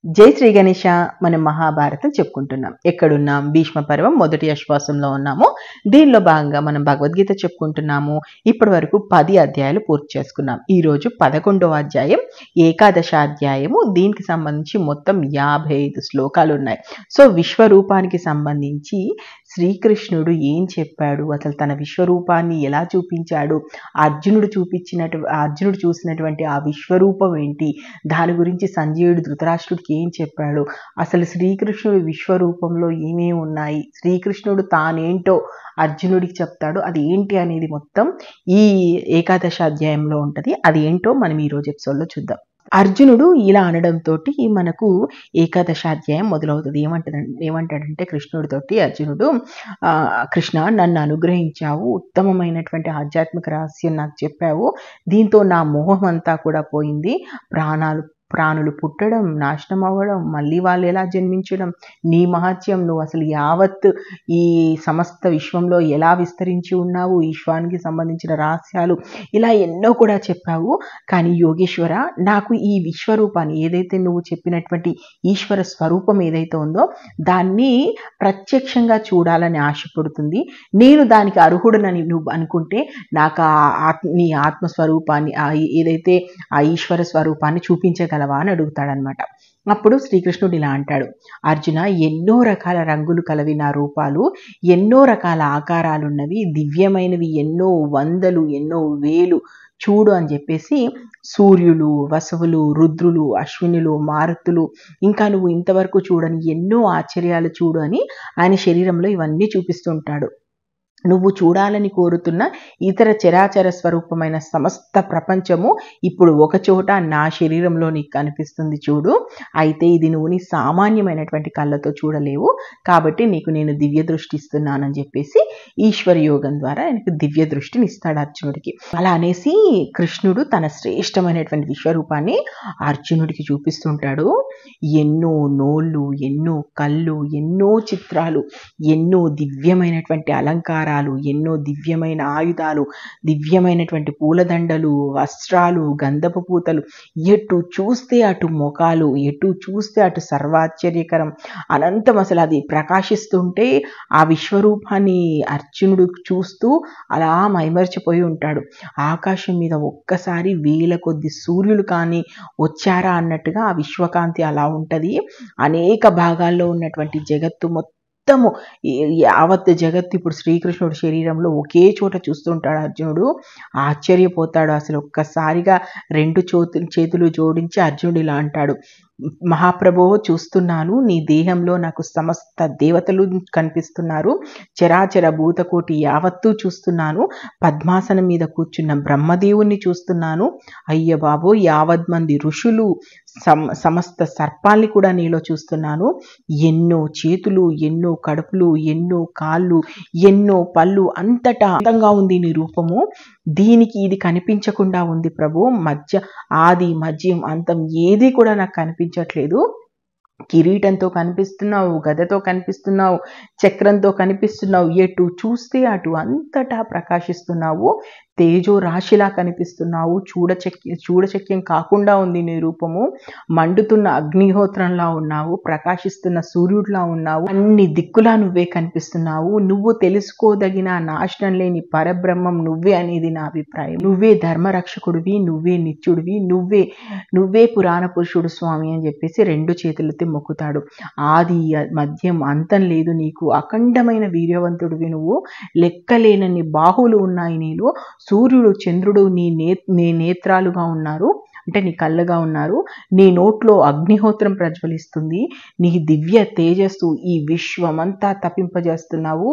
జై శ్రీ గణేష. మనం మహాభారతం చెప్పుకుంటున్నాం. ఎక్కడున్నాం? భీష్మ పర్వం మొదటి అశ్వాసంలో ఉన్నాము. దీనిలో భాగంగా మనం భగవద్గీత చెప్పుకుంటున్నాము. ఇప్పటి వరకు 10 అధ్యాయాలు పూర్తి చేసుకున్నాం. ఈరోజు 11వ అధ్యాయం, ఏకాదశ అధ్యాయము. దీనికి సంబంధించి మొత్తం 55 శ్లోకాలు ఉన్నాయి. సో విశ్వరూపానికి సంబంధించి శ్రీకృష్ణుడు ఏం చెప్పాడు, అసలు తన విశ్వరూపాన్ని ఎలా చూపించాడు, అర్జునుడు చూసినటువంటి ఆ విశ్వరూపం ఏంటి, దాని గురించి సంజయుడు ధృతరాష్ట్రుడికి ఏం చెప్పాడు, అసలు శ్రీకృష్ణుడు విశ్వరూపంలో ఏమేమి ఉన్నాయి, శ్రీకృష్ణుడు తానేంటో అర్జునుడికి చెప్తాడు, అది ఏంటి అనేది మొత్తం ఈ ఏకాదశ అధ్యాయంలో ఉంటుంది. అది ఏంటో మనం ఈరోజు ఎపిసోడ్లో చూద్దాం. అర్జునుడు ఇలా అనడంతో మనకు ఏకాదశాధ్యాయం మొదలవుతుంది. ఏమంటాడంటే కృష్ణుడితోటి అర్జునుడు, కృష్ణ, నన్ను అనుగ్రహించావు, ఉత్తమమైనటువంటి ఆధ్యాత్మిక రహస్యం నాకు చెప్పావు, దీంతో నా మోహం అంతా కూడా పోయింది, ప్రాణులు పుట్టడం, నాశనం అవ్వడం, మళ్ళీ వాళ్ళు ఎలా జన్మించడం, నీ మహత్యం, నువ్వు అసలు యావత్ ఈ సమస్త విశ్వంలో ఎలా విస్తరించి ఉన్నావు, విశ్వానికి సంబంధించిన రహస్యాలు, ఇలా ఎన్నో కూడా చెప్పావు. కానీ యోగేశ్వర, నాకు ఈ విశ్వరూపాన్ని, ఏదైతే నువ్వు చెప్పినటువంటి ఈశ్వర స్వరూపం ఏదైతే ఉందో దాన్ని ప్రత్యక్షంగా చూడాలని ఆశపడుతుంది. నేను దానికి అర్హుడనని నువ్వు అనుకుంటే నాకు నీ ఆత్మస్వరూపాన్ని, ఏదైతే ఆ ఈశ్వర స్వరూపాన్ని చూపించగలవా అని అడుగుతాడనమాట. అప్పుడు శ్రీకృష్ణుడు ఇలా అంటాడు, అర్జున, ఎన్నో రకాల రంగులు కలవి నా రూపాలు, ఎన్నో రకాల ఆకారాలున్నవి, దివ్యమైనవి ఎన్నో వందలు, ఎన్నో వేలు, చూడు అని చెప్పేసి సూర్యులు, వసువులు, రుద్రులు, అశ్వినులు, మారుతులు, ఇంకా నువ్వు ఇంతవరకు చూడని ఎన్నో ఆశ్చర్యాలు చూడు అని ఆయన శరీరంలో ఇవన్నీ చూపిస్తుంటాడు. నువ్వు చూడాలని కోరుతున్న ఇతర చరాచర స్వరూపమైన సమస్త ప్రపంచము ఇప్పుడు ఒక చోట నా శరీరంలో నీకు కనిపిస్తుంది చూడు. అయితే ఇది నువ్వు నీ సామాన్యమైనటువంటి కళ్ళతో చూడలేవు, కాబట్టి నీకు నేను దివ్య దృష్టి ఇస్తున్నానని చెప్పేసి ఈశ్వర యోగం ద్వారా ఆయనకు దివ్య దృష్టిని ఇస్తాడు అర్జునుడికి. అలా అనేసి కృష్ణుడు తన శ్రేష్టమైనటువంటి విశ్వరూపాన్ని అర్జునుడికి చూపిస్తుంటాడు. ఎన్నో నోళ్ళు, ఎన్నో కళ్ళు, ఎన్నో చిత్రాలు, ఎన్నో దివ్యమైనటువంటి అలంకారాలు, ఎన్నో దివ్యమైన ఆయుధాలు, దివ్యమైనటువంటి పూలదండలు, వస్త్రాలు, గంధపు పూతలు, ఎటు చూస్తే అటు ముఖాలు, ఎటు చూస్తే అటు సర్వాశ్చర్యకరం, అనంతం. అసలు అది ప్రకాశిస్తుంటే ఆ విశ్వరూపాన్ని అర్జునుడు చూస్తూ అలా మైమర్చిపోయి ఉంటాడు. ఆకాశం మీద ఒక్కసారి వేల కొద్ది సూర్యులు కానీ వచ్చారా అన్నట్టుగా ఆ విశ్వకాంతి అలా ఉంటుంది. అనేక భాగాల్లో ఉన్నటువంటి జగత్తు మొత్తము, యావత్ జగత్తు ఇప్పుడు శ్రీకృష్ణుడి శరీరంలో ఒకే చోట చూస్తుంటాడు అర్జునుడు. ఆశ్చర్యపోతాడు. అసలు ఒక్కసారిగా 2 చేతులు జోడించి అర్జునుడు ఇలా అంటాడు, మహాప్రభో, చూస్తున్నాను, నీ దేహంలో నాకు సమస్త దేవతలు కనిపిస్తున్నారు, చరాచర భూతకోటి యావత్తూ చూస్తున్నాను, పద్మాసనం మీద కూర్చున్న బ్రహ్మదేవుణ్ణి చూస్తున్నాను, అయ్య బాబో, 50 మంది ఋషులు, సమస్త సర్పాల్ని కూడా నీలో చూస్తున్నాను, ఎన్నో చేతులు, ఎన్నో కడుపులు, ఎన్నో కాళ్ళు, ఎన్నో పళ్ళు, అంతటా అందంగా ఉంది నీ రూపము. దీనికి ఇది కనిపించకుండా ఉంది ప్రభు, ఆది మధ్యం అంతం ఏది కూడా నాకు కనిపించట్లేదు. కిరీటంతో కనిపిస్తున్నావు, గదతో కనిపిస్తున్నావు, చక్రంతో కనిపిస్తున్నావు, ఎటు చూస్తే అటు అంతటా ప్రకాశిస్తున్నావు, తేజో రాశిలా కనిపిస్తున్నావు, చూడచక్యం కాకుండా ఉంది నీ రూపము, మండుతున్న అగ్నిహోత్రంలా ఉన్నావు, ప్రకాశిస్తున్న సూర్యుడిలా ఉన్నావు, అన్ని దిక్కులా నువ్వే కనిపిస్తున్నావు, నువ్వు తెలుసుకోదగిన నాశనం లేని పరబ్రహ్మం నువ్వే అనేది నా అభిప్రాయం, నువ్వే ధర్మరక్షకుడివి, నువ్వే నిత్యుడివి, నువ్వే పురాణ పురుషుడు స్వామి అని చెప్పేసి 2 చేతులతో మొక్కుతాడు. ఆది మధ్యం అంతం లేదు నీకు, అఖండమైన వీర్యవంతుడివి నువ్వు, లెక్కలేనన్ని బాహువులు ఉన్నాయి నీలో, సూర్యుడు చంద్రుడు నీ నేత్రాలుగా ఉన్నారు, అంటే నీ కళ్ళగా ఉన్నారు, నీ నోట్లో అగ్నిహోత్రం ప్రజ్వలిస్తుంది, నీ దివ్య తేజస్సు ఈ విశ్వమంతా తపింపజేస్తున్నావు,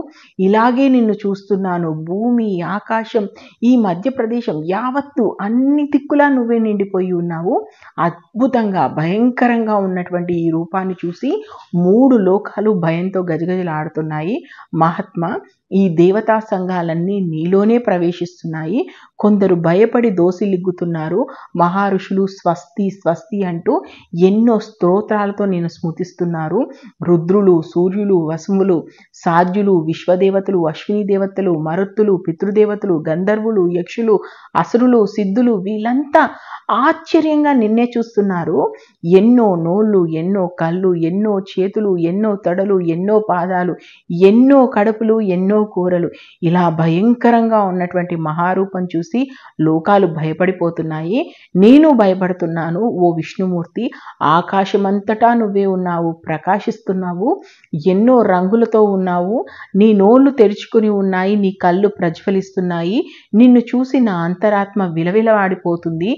ఇలాగే నిన్ను చూస్తున్నాను, భూమి, ఆకాశం, ఈ మధ్యప్రదేశం యావత్తు అన్ని దిక్కులా నువ్వే నిండిపోయి ఉన్నావు. అద్భుతంగా భయంకరంగా ఉన్నటువంటి ఈ రూపాన్ని చూసి 3 లోకాలు భయంతో గజగజలాడుతున్నాయి. మహాత్మా, ఈ దేవతా సంఘాలన్నీ నీలోనే ప్రవేశిస్తున్నాయి. కొందరు భయపడి దోసిలిగ్గుతున్నారు. మహారుషులు స్వస్తి స్వస్తి అంటూ ఎన్నో స్తోత్రాలతో నేను స్మృతిస్తున్నారు. రుద్రులు, సూర్యులు, వసుములు, సాధ్యులు, విశ్వదేవతలు, అశ్విని దేవతలు, మరుత్తులు, పితృదేవతలు, గంధర్వులు, యక్షులు, అసురులు, సిద్ధులు వీళ్ళంతా ఆశ్చర్యంగా నిన్నే చూస్తున్నారు. ఎన్నో నోళ్ళు, ఎన్నో కళ్ళు, ఎన్నో చేతులు, ఎన్నో తొడలు, ఎన్నో పాదాలు, ఎన్నో కడుపులు, ఎన్నో కూరలు, ఇలా భయంకరంగా ఉన్నటువంటి మహారూపం చూసి లోకాలు భయపడిపోతున్నాయి. నేను భయపడుతున్నాను. ఓ విష్ణుమూర్తి, ఆకాశమంతటా నువ్వే ఉన్నావు, ప్రకాశిస్తున్నావు, ఎన్నో రంగులతో ఉన్నావు, నీ నోళ్ళు తెరుచుకుని ఉన్నాయి, నీ కళ్ళు ప్రజ్వలిస్తున్నాయి. నిన్ను చూసి నా అంతరాత్మ విలవిలవాడిపోతుంది,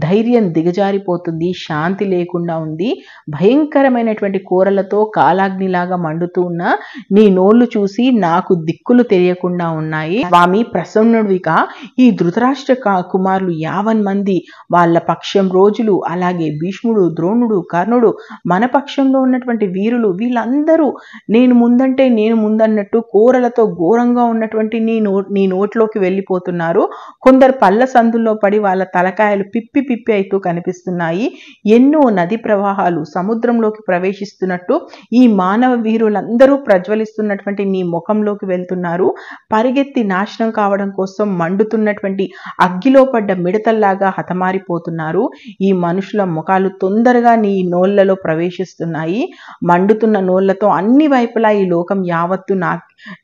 ధైర్యం దిగజారిపోతుంది, శాంతి లేకుండా ఉంది. భయంకరమైనటువంటి కూరలతో కాలాగ్నిలాగా మండుతూ ఉన్న నీ నోళ్ళు చూసి నాకు దిక్కులు తెలియకుండా ఉన్నాయి. స్వామి ప్రసన్నుడిగా ఈ ధృతరాష్ట్ర కుమారులు 50 మంది వాళ్ళ పక్షం రోజులు, అలాగే భీష్ముడు, ద్రోణుడు, కర్ణుడు, మన పక్షంలో ఉన్నటువంటి వీరులు వీళ్ళందరూ నేను ముందంటే నేను ముందన్నట్టు కూరలతో ఘోరంగా ఉన్నటువంటి నీ నోట్లోకి వెళ్ళిపోతున్నారు. కొందరు పళ్ళ సందుల్లో పడి వాళ్ళ తలకాయలు పిప్పి పిప్పి అవుతూ కనిపిస్తున్నాయి. ఎన్నో నది ప్రవాహాలు సముద్రంలోకి ప్రవేశిస్తున్నట్టు ఈ మానవ వీరులందరూ ప్రజ్వలిస్తున్నటువంటి నీ ముఖంలోకి వెళ్తున్నారు. పరిగెత్తి నాశనం కావడం కోసం మండుతున్నటువంటి అగ్గిలో పడ్డ మిడతల్లాగా హతమారిపోతున్నారు. ఈ మనుషుల ముఖాలు తొందరగా నీ నోళ్లలో ప్రవేశిస్తున్నాయి. మండుతున్న నోళ్లతో అన్ని వైపులా ఈ లోకం యావత్తు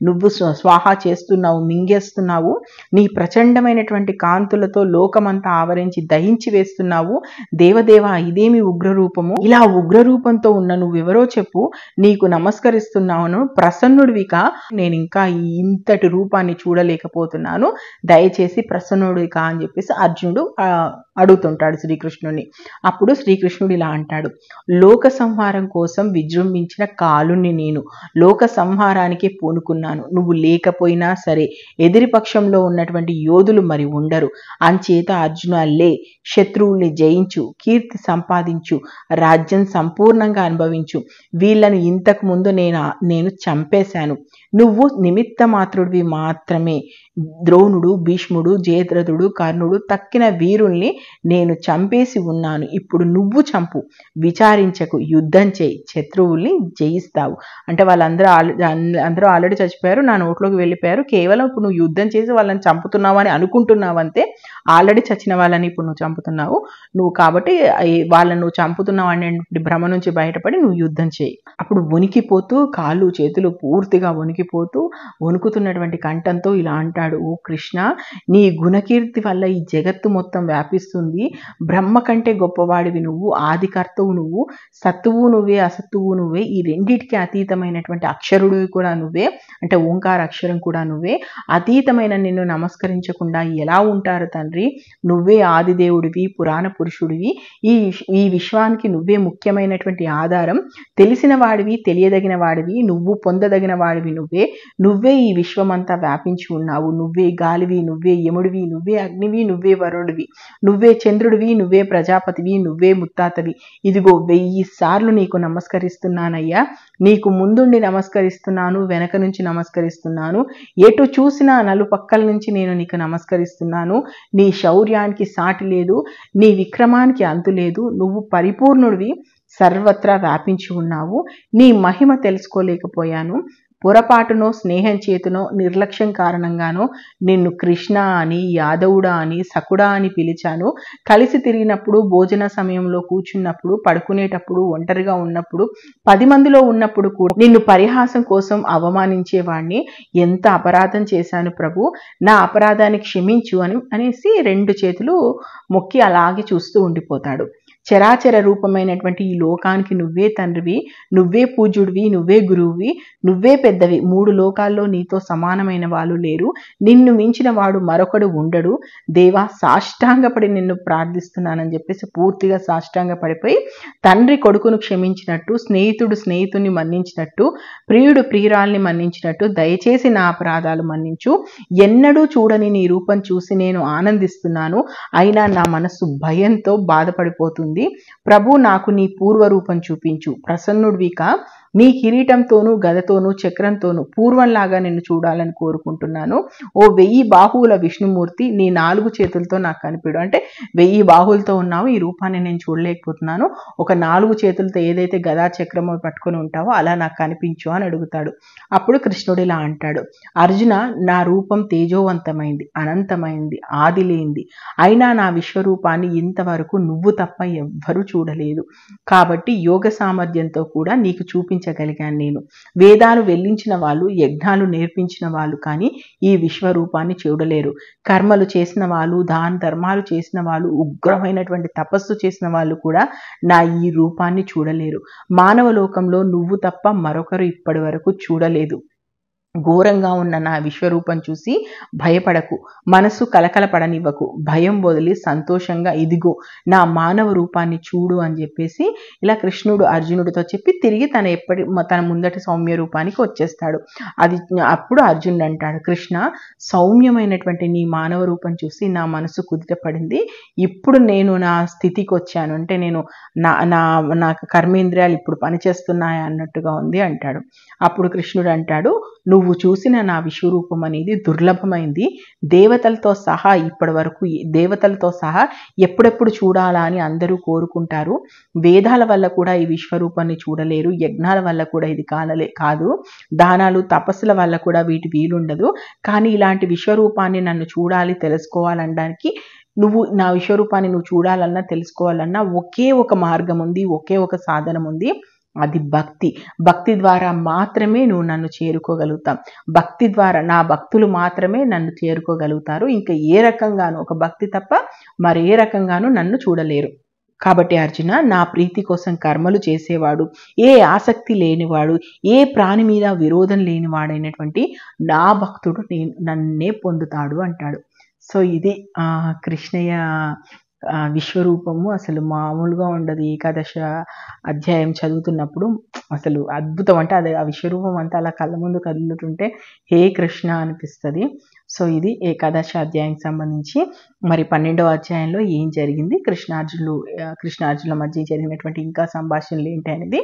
నువ్వు స్వాహా చేస్తున్నావు, మింగేస్తున్నావు. నీ ప్రచండమైనటువంటి కాంతులతో లోకమంతా ఆవరించి దహించి వేస్తున్నావు. దేవదేవ, ఇదేమి ఉగ్రరూపము? ఇలా ఉగ్రరూపంతో ఉన్న నువ్వెవరో చెప్పు, నీకు నమస్కరిస్తున్నాను. ప్రసన్నుడివిగా నేను ఇంకా ఇంతటి రూపాన్ని చూడలేకపోతున్నాను, దయచేసి ప్రసన్నుడిగా అని చెప్పేసి అర్జునుడు అడుగుతుంటాడు శ్రీకృష్ణుడిని. అప్పుడు శ్రీకృష్ణుడు ఇలా అంటాడు, లోక సంహారం కోసం విజృంభించిన కాలుణ్ణి నేను, లోక సంహారానికి పూనుకున్నాను. నువ్వు లేకపోయినా సరే ఎదిరి పక్షంలో ఉన్నటువంటి యోధులు మరి ఉండరు. అంచేత అర్జున లే, శత్రువుల్ని జయించు, కీర్తి సంపాదించు, రాజ్యం సంపూర్ణంగా అనుభవించు. వీళ్ళను ఇంతకు ముందు నేను చంపేశాను. నువ్వు నిమిత్త మాత్రుడివి మాత్రమే. ద్రోణుడు, భీష్ముడు, జయద్రథుడు, కర్ణుడు తక్కిన వీరుల్ని నేను చంపేసి ఉన్నాను. ఇప్పుడు నువ్వు చంపు, విచారించకు, యుద్ధం చేయి, శత్రువుల్ని జయిస్తావు. అంటే వాళ్ళందరూ ఆల్రెడీ చచ్చిపోయారు, నా నోట్లోకి వెళ్ళిపోయారు. కేవలం ఇప్పుడు నువ్వు యుద్ధం చేసి వాళ్ళని చంపుతున్నావు అని అనుకుంటున్నావు అంతే. ఆల్రెడీ చచ్చిన వాళ్ళని ఇప్పుడు నువ్వు చంపుతున్నావు. నువ్వు కాబట్టి వాళ్ళని నువ్వు చంపుతున్నావు అనే భ్రమ నుంచి బయటపడి నువ్వు యుద్ధం చేయి. అప్పుడు వణికిపోతూ కాళ్ళు చేతులు పూర్తిగా వణుకుతున్నటువంటి కంఠంతో ఇలా అంటాడు, ఓ కృష్ణ, నీ గుణకీర్తి వల్ల ఈ జగత్తు మొత్తం వ్యాపిస్తుంది. బ్రహ్మ కంటే గొప్పవాడివి నువ్వు, ఆదికర్తవు నువ్వు, సత్తువు నువ్వే, అసత్తువు నువ్వే, ఈ రెండిటికి అతీతమైనటువంటి అక్షరుడివి కూడా నువ్వే, అంటే ఓంకార అక్షరం కూడా నువ్వే. అతీతమైన నిన్ను నమస్కరించకుండా ఎలా ఉంటారు తండ్రి? నువ్వే ఆదిదేవుడివి, పురాణ పురుషుడివి. ఈ విశ్వానికి నువ్వే ముఖ్యమైనటువంటి ఆధారం. తెలిసిన వాడివి, తెలియదగిన వాడివి, నువ్వు పొందదగిన వాడివి నువ్వే ఈ విశ్వమంతా వ్యాపించి ఉన్నావు. నువ్వే గాలివి, నువ్వే యముడివి, నువ్వే అగ్నివి, నువ్వే వరుడివి, నువ్వే చంద్రుడివి, నువ్వే ప్రజాపతివి, నువ్వే ముత్తాతవి. ఇదిగో 1000 సార్లు నీకు నమస్కరిస్తున్నానయ్యా. నీకు ముందుండి నమస్కరిస్తున్నాను, వెనక నుంచి నమస్కరిస్తున్నాను, ఎటు చూసినా నలుపక్కల నుంచి నేను నీకు నమస్కరిస్తున్నాను. నీ శౌర్యానికి సాటి లేదు, నీ విక్రమానికి అంతు లేదు. నువ్వు పరిపూర్ణుడివి, సర్వత్రా వ్యాపించి ఉన్నావు. నీ మహిమ తెలుసుకోలేకపోయాను. పొరపాటునో స్నేహం చేతునో నిర్లక్ష్యం కారణంగానో నిన్ను కృష్ణ అని, యాదవుడా అని, సకుడా అని పిలిచాను. కలిసి తిరిగినప్పుడు, భోజన సమయంలో కూర్చున్నప్పుడు, పడుకునేటప్పుడు, ఒంటరిగా ఉన్నప్పుడు, 10 మందిలో ఉన్నప్పుడు కూడా నిన్ను పరిహాసం కోసం అవమానించేవాడిని. ఎంత అపరాధం చేశాను ప్రభు, నా అపరాధాన్ని క్షమించు అనేసి 2 చేతులు మొక్కి అలాగే చూస్తూ ఉండిపోతాడు. చరాచర రూపమైనటువంటి ఈ లోకానికి నువ్వే తండ్రివి, నువ్వే పూజ్యుడివి, నువ్వే గురువువి, నువ్వే పెద్దవి. 3 లోకాల్లో నీతో సమానమైన వాళ్ళు లేరు. నిన్ను మించిన వాడు మరొకడు ఉండడు. దేవా, సాష్టాంగపడి నిన్ను ప్రార్థిస్తున్నానని చెప్పేసి పూర్తిగా సాష్టాంగ పడిపోయి తండ్రి కొడుకును క్షమించినట్టు, స్నేహితుడు స్నేహితుడిని మన్నించినట్టు, ప్రియుడు ప్రియురాల్ని మన్నించినట్టు దయచేసి నా అపరాధాలు మన్నించు. ఎన్నడూ చూడని నీ రూపం చూసి నేను ఆనందిస్తున్నాను. అయినా నా మనస్సు భయంతో బాధపడిపోతుంది. ఉంది. ప్రభు నాకు నీ పూర్వరూపం చూపించు, ప్రసన్నుడివిక నీ కిరీటంతోనూ గదతోనూ చక్రంతోనూ పూర్వంలాగా నిన్ను చూడాలని కోరుకుంటున్నాను. ఓ 1000 బాహువుల విష్ణుమూర్తి నీ 4 చేతులతో నాకు కనిపిడు. అంటే 1000 బాహువులతో ఉన్నావు, ఈ రూపాన్ని నేను చూడలేకపోతున్నాను, ఒక 4 చేతులతో ఏదైతే గదా చక్రము పట్టుకొని ఉంటావో అలా నాకు కనిపించు అని అడుగుతాడు. అప్పుడు కృష్ణుడు ఇలా అంటాడు, అర్జున నా రూపం తేజోవంతమైంది, అనంతమైంది, ఆది లేనిది, అయినా నా విశ్వరూపాన్ని ఇంతవరకు నువ్వు తప్ప ఎవ్వరూ చూడలేదు. కాబట్టి యోగ సామర్థ్యంతో కూడా నీకు చూపించగలిగాను నేను. వేదాలు వెల్లించిన వాళ్ళు, యజ్ఞాలు నేర్పించిన వాళ్ళు కానీ ఈ విశ్వరూపాన్ని చూడలేరు. కర్మలు చేసిన వాళ్ళు, దాన ధర్మాలు చేసిన వాళ్ళు, ఉగ్రమైనటువంటి తపస్సు చేసిన వాళ్ళు కూడా నా ఈ రూపాన్ని చూడలేరు. మానవ లోకంలో నువ్వు తప్ప మరొకరు ఇప్పటి వరకు చూడలేదు. ఘోరంగా ఉన్న నా విశ్వరూపం చూసి భయపడకు, మనసు కలకలపడనివ్వకు, భయం వదిలి సంతోషంగా ఇదిగో నా మానవ రూపాన్ని చూడు అని చెప్పేసి ఇలా కృష్ణుడు అర్జునుడితో చెప్పి తిరిగి తన ముందటి సౌమ్య రూపానికి వచ్చేస్తాడు. అప్పుడు అర్జునుడు అంటాడు, కృష్ణ సౌమ్యమైనటువంటి నీ మానవ రూపం చూసి నా మనసు కుదిటపడింది, ఇప్పుడు నేను నా స్థితికి వచ్చాను, అంటే నేను నాకు కర్మేంద్రియాలు ఇప్పుడు పనిచేస్తున్నాయి అన్నట్టుగా ఉంది అంటాడు. అప్పుడు కృష్ణుడు అంటాడు, నువ్వు చూసిన నా విశ్వరూపం అనేది దుర్లభమైంది, దేవతలతో సహా ఇప్పటి వరకు దేవతలతో సహా ఎప్పుడెప్పుడు చూడాలా అని అందరూ కోరుకుంటారు. వేదాల వల్ల కూడా ఈ విశ్వరూపాన్ని చూడలేరు, యజ్ఞాల వల్ల కూడా ఇది కాదు, దానాలు తపస్సుల వల్ల కూడా వీటి వీలుండదు. కానీ ఇలాంటి విశ్వరూపాన్ని నన్ను చూడాలి, తెలుసుకోవాలనడానికి, నువ్వు నా విశ్వరూపాన్ని నువ్వు చూడాలన్నా తెలుసుకోవాలన్నా ఒకే ఒక మార్గం ఉంది, ఒకే ఒక సాధనం ఉంది, అది భక్తి. భక్తి ద్వారా మాత్రమే నువ్వు నన్ను చేరుకోగలుగుతావు. భక్తి ద్వారా నా భక్తులు మాత్రమే నన్ను చేరుకోగలుగుతారు. ఇంకా ఏ రకంగానూ, ఒక భక్తి తప్ప మరే రకంగానూ నన్ను చూడలేరు. కాబట్టి అర్జున, నా ప్రీతి కోసం కర్మలు చేసేవాడు, ఏ ఆసక్తి లేనివాడు, ఏ ప్రాణి మీద విరోధం లేనివాడైనటువంటి నా భక్తుడు నన్నే పొందుతాడు అంటాడు. సో ఇది కృష్ణయ్య విశ్వరూపము అసలు మామూలుగా ఉండదు. ఏకాదశ అధ్యాయం చదువుతున్నప్పుడు అసలు అద్భుతం, అంటే అది ఆ విశ్వరూపం అంతా అలా కళ్ళ ముందు కదులుతుంటే హే కృష్ణ అనిపిస్తుంది. సో ఇది ఏకాదశ అధ్యాయానికి సంబంధించి. మరి 12వ అధ్యాయంలో ఏం జరిగింది, కృష్ణార్జునుల మధ్య జరిగినటువంటి ఇంకా సంభాషణలు ఏంటి అనేది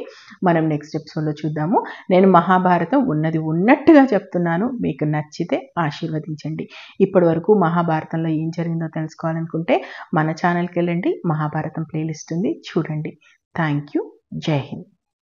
మనం నెక్స్ట్ ఎపిసోడ్లో చూద్దాము. నేను మహాభారతం ఉన్నది ఉన్నట్టుగా చెప్తున్నాను, మీకు నచ్చితే ఆశీర్వదించండి. ఇప్పటి వరకు మహాభారతంలో ఏం జరిగిందో తెలుసుకోవాలనుకుంటే మన ఛానల్కి వెళ్ళండి, మహాభారతం ప్లేలిస్ట్ ఉంది, చూడండి. Thank you. జై హింద్.